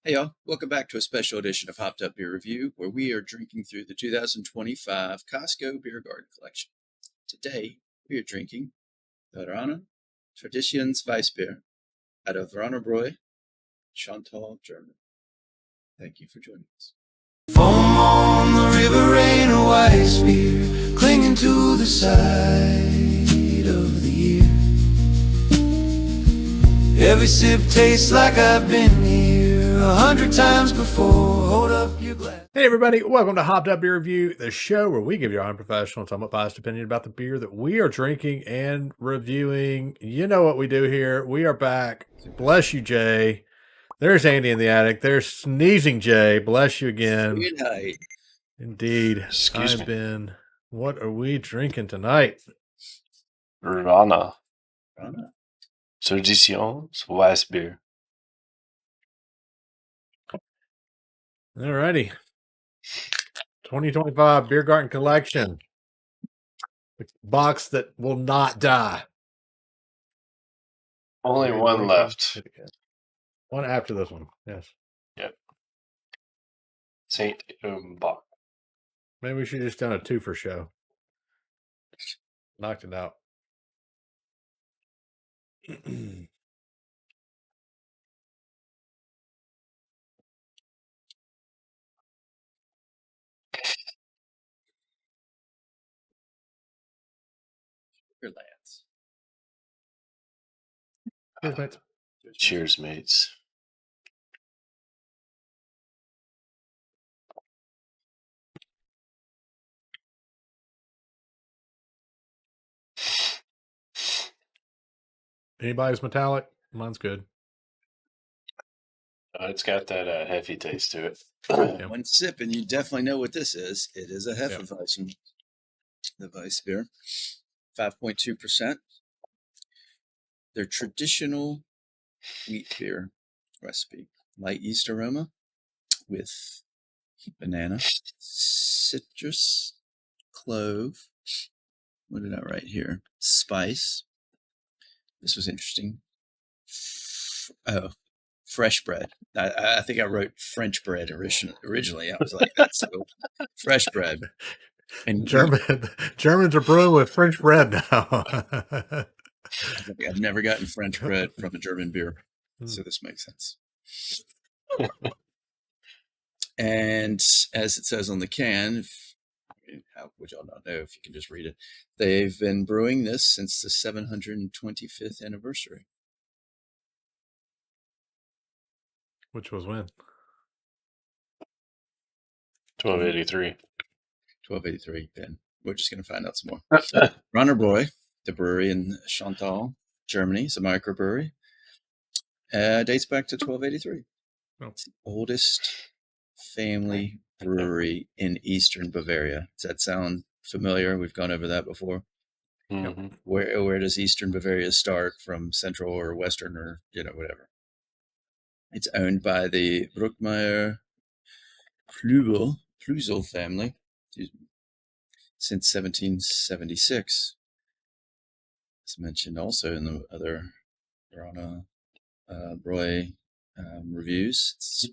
Hey y'all, welcome back to a special edition of Hopped Up Beer Review, where we are drinking through the 2025 Costco Biergarten collection. Today, we are drinking the Rhaner Traditions-Weißbier out of Rhanerbräu, Chantal, Germany. Thank you for joining us. Foam on the river, Rhaner Weißbier, clinging to the side of the year. Every sip tastes like I've been here 100 times before. Hold up your glass. Hey everybody, welcome to Hopped Up Beer Review, the show where we give you our unprofessional, somewhat biased opinion about the beer that we are drinking and reviewing. You know what we do here. We are back. Bless you, Jay. There's Andy in the attic. There's Sneezing Jay. Bless you again. Good night. Indeed. Excuse me. What are we drinking tonight? Rhaner Rhaner. Traditions-Weißbier. Alrighty. 2025 Biergarten collection. The box that will not die. Only one left. One after this one, yes. Yep. Saint Bach. Maybe we should have just done a 2 for show. Knocked it out. Your lads. Cheers, mates. Cheers, mates. Anybody's metallic? Mine's good. It's got that heavy taste to it. Yeah. One sip and you definitely know what this is. It is a Hefeweizen, the Weissbier, 5.2%. Their traditional wheat beer recipe. Light yeast aroma with banana, citrus, clove. What did I write here? Spice. This was interesting. Fresh bread. I think I wrote French bread originally. I was like, that's so fresh bread. And Germans are brewing with French bread now. I've never gotten French bread from a German beer, so this makes sense. And as it says on the can, how would y'all not know if you can just read it? They've been brewing this since the 725th anniversary. Which was when? 1283. 1283, Ben. We're just going to find out some more. Rhanerbräu, the brewery in Chantal, Germany, is a microbrewery. Dates back to 1283. Oh. It's the oldest family brewery in Eastern Bavaria. Does that sound familiar? We've gone over that before. Mm-hmm. Where does Eastern Bavaria start from Central or Western or, whatever? It's owned by the Bruckmeier Plusel family since 1776. As mentioned also in the other Rhanerbräu reviews. It's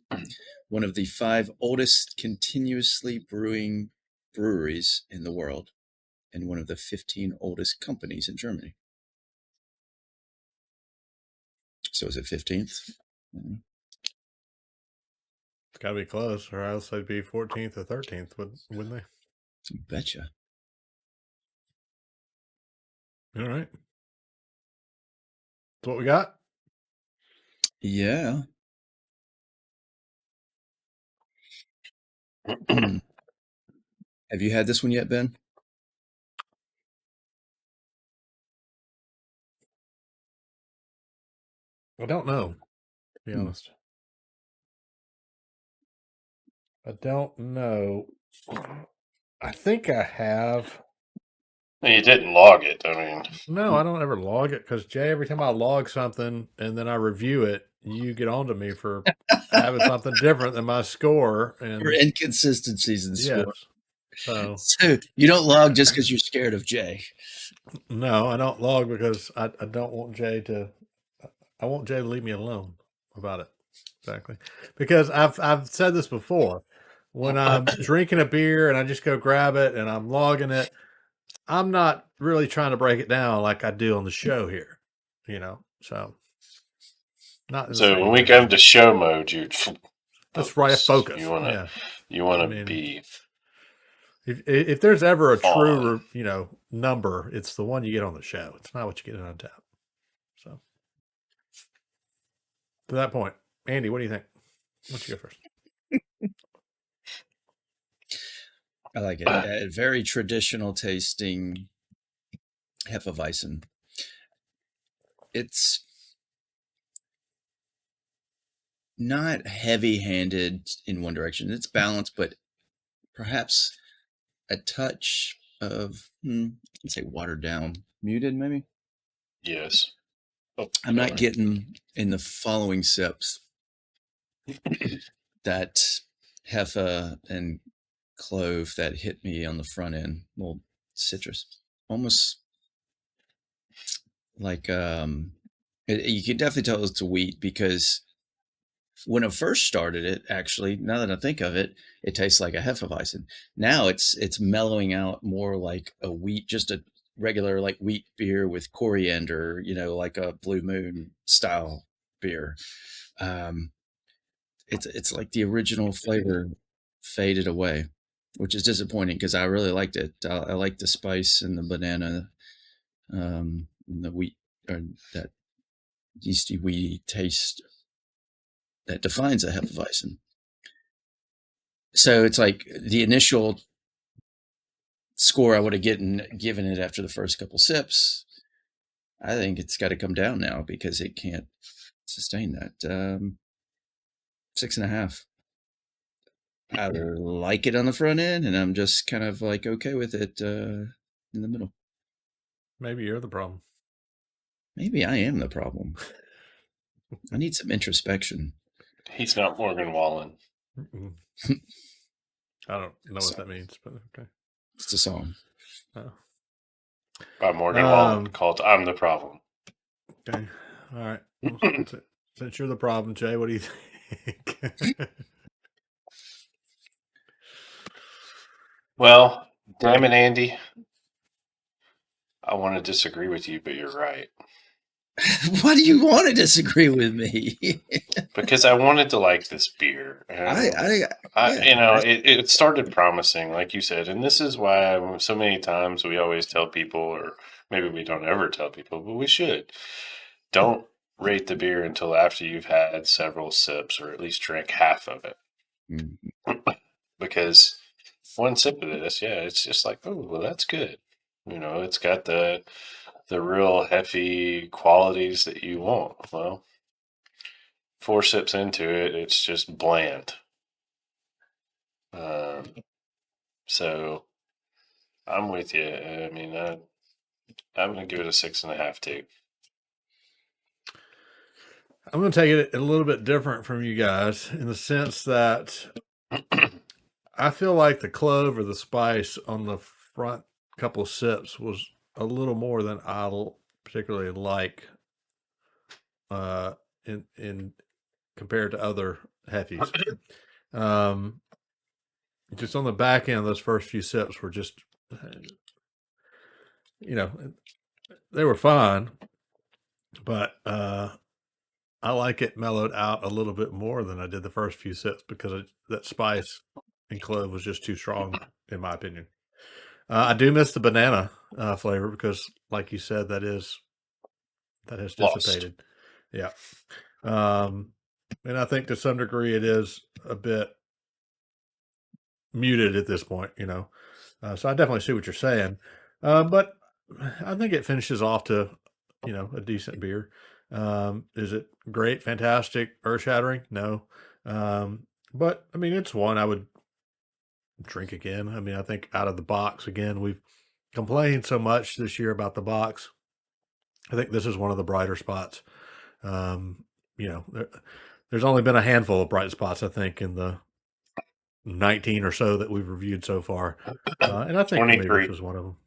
one of the 5 oldest continuously brewing breweries in the world and one of the 15 oldest companies in Germany. So is it 15th? It's got to be close, or else they'd be 14th or 13th, wouldn't they? You betcha. All right. That's what we got? Yeah. Have you had this one yet, Ben? I don't know, to be honest. I don't know. I think I have. You didn't log it. I mean, No, I don't ever log it because, Jay, every time I log something and then I review it, you get on to me for having something different than my score. And For inconsistencies in score. So you don't log just because you're scared of Jay. No, I don't log because I don't want Jay to. I want Jay to leave me alone about it. Exactly. Because I've said this before. When I'm drinking a beer and I just go grab it and I'm logging it, I'm not really trying to break it down like I do on the show here. So not in the So same when we way. come to show mode, you That's right, focus. You want to I mean, be. If there's ever a on. true, number, it's the one you get on the show. It's not what you get on tap. So, to that point, Andy, what do you think? Why don't you go first? I like it. A very traditional tasting Hefeweizen. It's not heavy-handed in one direction. It's balanced, but perhaps a touch of, let's say, watered down, muted, maybe. Yes. Oh, I'm not getting in the following sips that Hefe and clove that hit me on the front end. Well, citrus, almost like you can definitely tell it's a wheat, because when I first started it, actually, now that I think of it, it tastes like a Hefeweizen. Now it's mellowing out more like a wheat, just a regular like wheat beer with coriander, like a Blue Moon style beer. It's like the original flavor faded away, which is disappointing because I really liked it. I like the spice and the banana, and the wheat, or that yeasty weedy taste that defines a Hefeweizen. So it's like the initial score I would have given it after the first couple sips. I think it's got to come down now because it can't sustain that. 6.5. I like it on the front end, and I'm just kind of like okay with it in the middle. Maybe you're the problem. Maybe I am the problem. I need some introspection. He's not Morgan Wallen. I don't know what that means, but okay. It's a song. Oh. By Morgan Wallen, called "I'm the Problem." Okay. All right. Well, since you're the problem, Jay, what do you think? Well, damn it, Andy. I want to disagree with you, but you're right. Why do you want to disagree with me? Because I wanted to like this beer. It started promising, like you said, and this is why so many times we always tell people, or maybe we don't ever tell people, but we should. Don't rate the beer until after you've had several sips, or at least drink half of it. Because one sip of this, it's just like, oh, well, that's good. It's got the real hefty qualities that you want. Well, 4 sips into it, it's just bland. So I'm with you. I mean, I'm going to give it a 6.5 too. I'm going to take it a little bit different from you guys in the sense that I feel like the clove or the spice on the front couple of sips was a little more than I particularly like in compared to other Heffies. Just on the back end, those first few sips were just, they were fine, but I like it mellowed out a little bit more than I did the first few sips because that spice and clove was just too strong, in my opinion. I do miss the banana flavor because, like you said, that has dissipated. Yeah. And I think to some degree it is a bit muted at this point, so I definitely see what you're saying. But I think it finishes off to, a decent beer. Is it great, fantastic, earth-shattering? No. But I mean, it's one I would drink again. I mean, I think out of the box, again, we've complained so much this year about the box. I think this is one of the brighter spots. There's only been a handful of bright spots, I think, in the 19 or so that we've reviewed so far. And I think maybe this was one of them.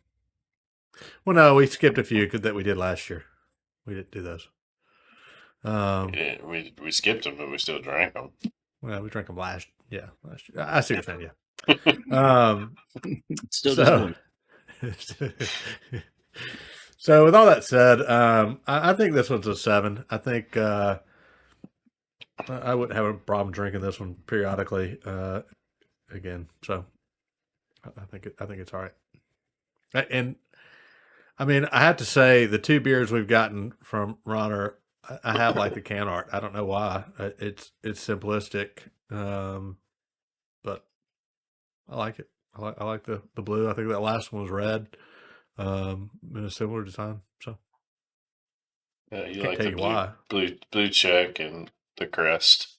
Well, no, we skipped a few that we did last year. We didn't do those. Yeah, we skipped them, but we still drank them. Well, we drank them last year. I see what you're saying. Yeah. Still disappointing. So with all that said, I think this one's a 7. I think I wouldn't have a problem drinking this one periodically again. So I think it's all right. And I mean, I have to say the 2 beers we've gotten from Rhaner, I have like the can art. I don't know why. It's simplistic, but I like it. I like the blue. I think that last one was red, in a similar design. So You can't like tell the you why. blue check and the crest.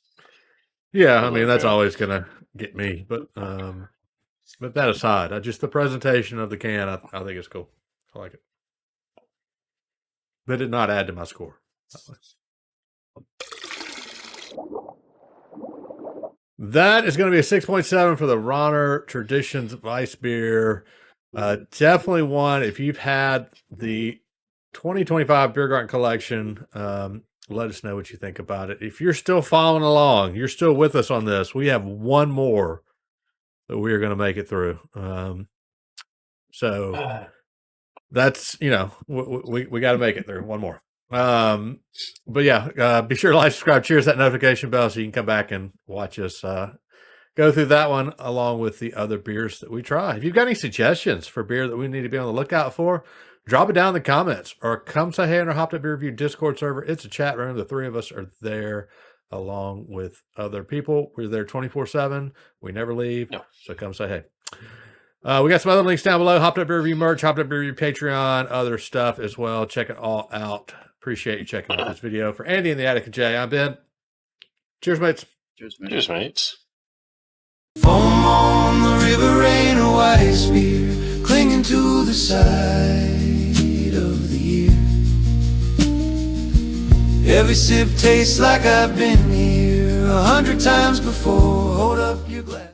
Yeah, The I mean that's logo. always gonna get me. But that aside, just the presentation of the can, I think it's cool. I like it. That did not add to my score. That is going to be a 6.7 for the Rhaner Traditions-Weißbier. Definitely one. If you've had the 2025 Biergarten collection, let us know what you think about it. If you're still following along, you're still with us on this, we have one more that we are going to make it through. So that's, we got to make it through one more. But yeah, be sure to like, subscribe, cheers that notification bell so you can come back and watch us go through that one along with the other beers that we try. If you've got any suggestions for beer that we need to be on the lookout for, drop it down in the comments or come say hey on our Hopped Up Beer Review Discord server. It's a chat room. The 3 of us are there along with other people. We're there 24/7. We never leave. No. So come say hey. We got some other links down below. Hopped Up Beer Review merch, Hopped Up Beer Review Patreon, other stuff as well. Check it all out. Appreciate you checking out this video. For Andy in the Attic and Jay, I'm Ben. Cheers, mates. Cheers, man. Cheers, mates. Foam on the river, rain, a Weißbier, clinging to the side of the year. Every sip tastes like I've been here 100 times before. Hold up your glass.